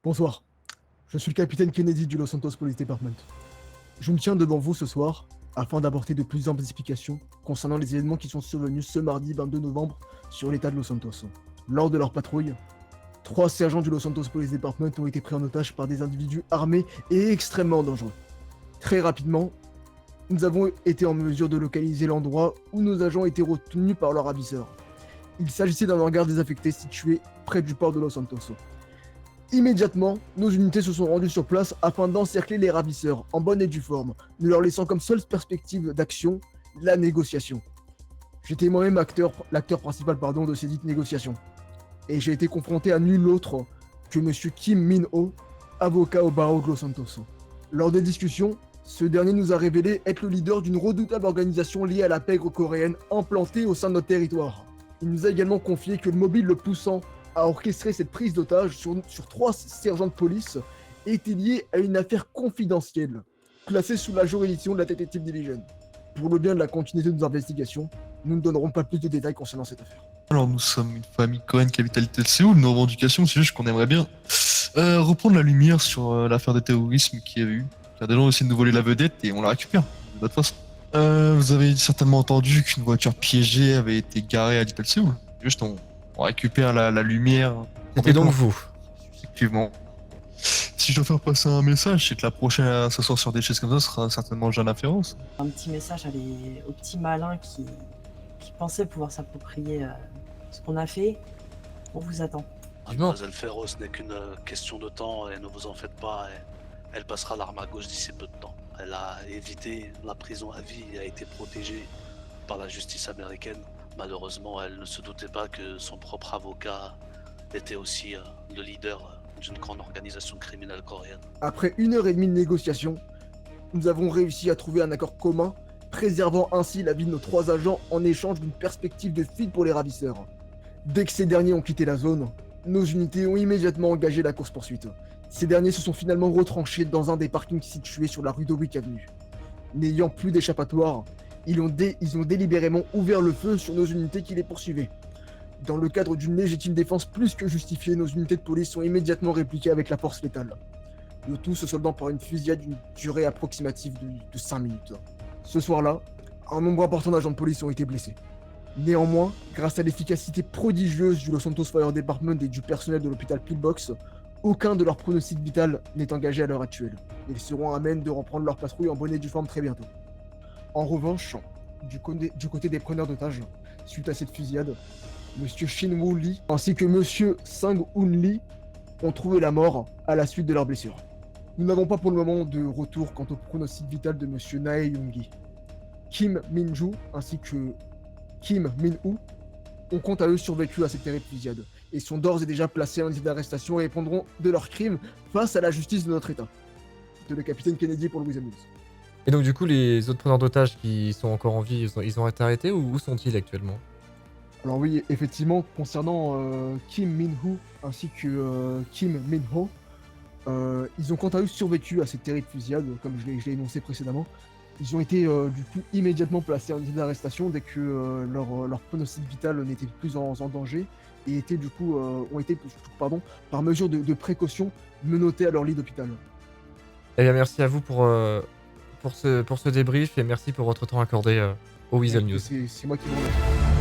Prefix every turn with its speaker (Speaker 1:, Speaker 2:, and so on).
Speaker 1: Bonsoir, je suis le capitaine Kennedy du Los Santos Police Department. Je me tiens devant vous ce soir afin d'apporter de plus amples explications concernant les événements qui sont survenus ce mardi 22 novembre sur l'état de Los Santos. Lors de leur patrouille, 3 sergents du Los Santos Police Department ont été pris en otage par des individus armés et extrêmement dangereux. Très rapidement, nous avons été en mesure de localiser l'endroit où nos agents étaient retenus par leurs ravisseurs. Il s'agissait d'un hangar désaffecté situé près du port de Los Santos. Immédiatement, nos unités se sont rendues sur place afin d'encercler les ravisseurs en bonne et due forme, ne leur laissant comme seule perspective d'action la négociation. J'étais moi-même l'acteur principal de ces dites négociations, et j'ai été confronté à nul autre que Monsieur Kim Min-ho, avocat au barreau de Los Santos. Lors des discussions, ce dernier nous a révélé être le leader d'une redoutable organisation liée à la pègre coréenne implantée au sein de notre territoire. Il nous a également confié que le mobile le poussant à orchestrer cette prise d'otage sur 3 sergents de police était lié à une affaire confidentielle, placée sous la juridiction de la Detective Division. Pour le bien de la continuité de nos investigations, nous ne donnerons pas plus de détails concernant cette affaire.
Speaker 2: Alors nous sommes une famille coréenne qui habite à Little Séoul. Nos revendications, c'est juste qu'on aimerait bien reprendre la lumière sur l'affaire de terrorisme qu'il y a eu. Car des gens ont essayé de nous voler la vedette et on la récupère, de toute façon. Vous avez certainement entendu qu'une voiture piégée avait été garée à Little Séoul. Juste on récupère la lumière.
Speaker 3: C'était donc vous.
Speaker 2: Effectivement. Si je dois faire passer un message, c'est que la prochaine à s'asseoir sur des chaises comme ça sera certainement Jeanne Afférence.
Speaker 4: Un petit message au petit malin qui pensait pouvoir s'approprier ce qu'on a fait. On vous attend.
Speaker 5: Mademoiselle Ferro, ce n'est qu'une question de temps et ne vous en faites pas. Elle passera l'arme à gauche d'ici peu de temps. Elle a évité la prison à vie et a été protégée par la justice américaine. Malheureusement, elle ne se doutait pas que son propre avocat était aussi le leader d'une grande organisation criminelle coréenne.
Speaker 1: Après 1h30 de négociation, nous avons réussi à trouver un accord commun, préservant ainsi la vie de nos 3 agents en échange d'une perspective de fuite pour les ravisseurs. Dès que ces derniers ont quitté la zone, nos unités ont immédiatement engagé la course-poursuite. Ces derniers se sont finalement retranchés dans un des parkings situés sur la rue d'Owick Avenue. N'ayant plus d'échappatoire, ils ont délibérément ouvert le feu sur nos unités qui les poursuivaient. Dans le cadre d'une légitime défense plus que justifiée, nos unités de police ont immédiatement répliqué avec la force létale. Le tout se soldant par une fusillade d'une durée approximative de 5 minutes. Ce soir-là, un nombre important d'agents de police ont été blessés. Néanmoins, grâce à l'efficacité prodigieuse du Los Santos Fire Department et du personnel de l'hôpital Pillbox, aucun de leurs pronostics vitaux n'est engagé à l'heure actuelle. Ils seront à même de reprendre leur patrouille en bonne et due forme très bientôt. En revanche, du côté des preneurs d'otages, suite à cette fusillade, Monsieur Shin Woo Lee ainsi que Monsieur Sang Hoon Lee ont trouvé la mort à la suite de leurs blessures. Nous n'avons pas pour le moment de retour quant au pronostic vital de Monsieur Nae Yoongi. Kim Min-ju ainsi que Kim Min-woo ont quant à eux survécu à cette terrible fusillade et sont d'ores et déjà placés en état d'arrestation et répondront de leurs crimes face à la justice de notre État. C'était le capitaine Kennedy pour Louis News.
Speaker 3: Et donc du coup, les autres preneurs d'otages qui sont encore en vie, ils ont été arrêtés ou où sont-ils actuellement?
Speaker 1: Alors oui, effectivement, concernant Kim Min-woo ainsi que Kim Min-ho, ils ont quant à eux survécu à cette terrible fusillade, comme je l'ai énoncé précédemment. Ils ont été du coup immédiatement placés en état d'arrestation dès que leur pronostic vital n'était plus en danger et ont été par mesure de précaution menottés à leur lit d'hôpital.
Speaker 3: Eh bien, merci à vous pour ce débrief et merci pour votre temps accordé au Weasel News.
Speaker 1: C'est moi qui vous remercie.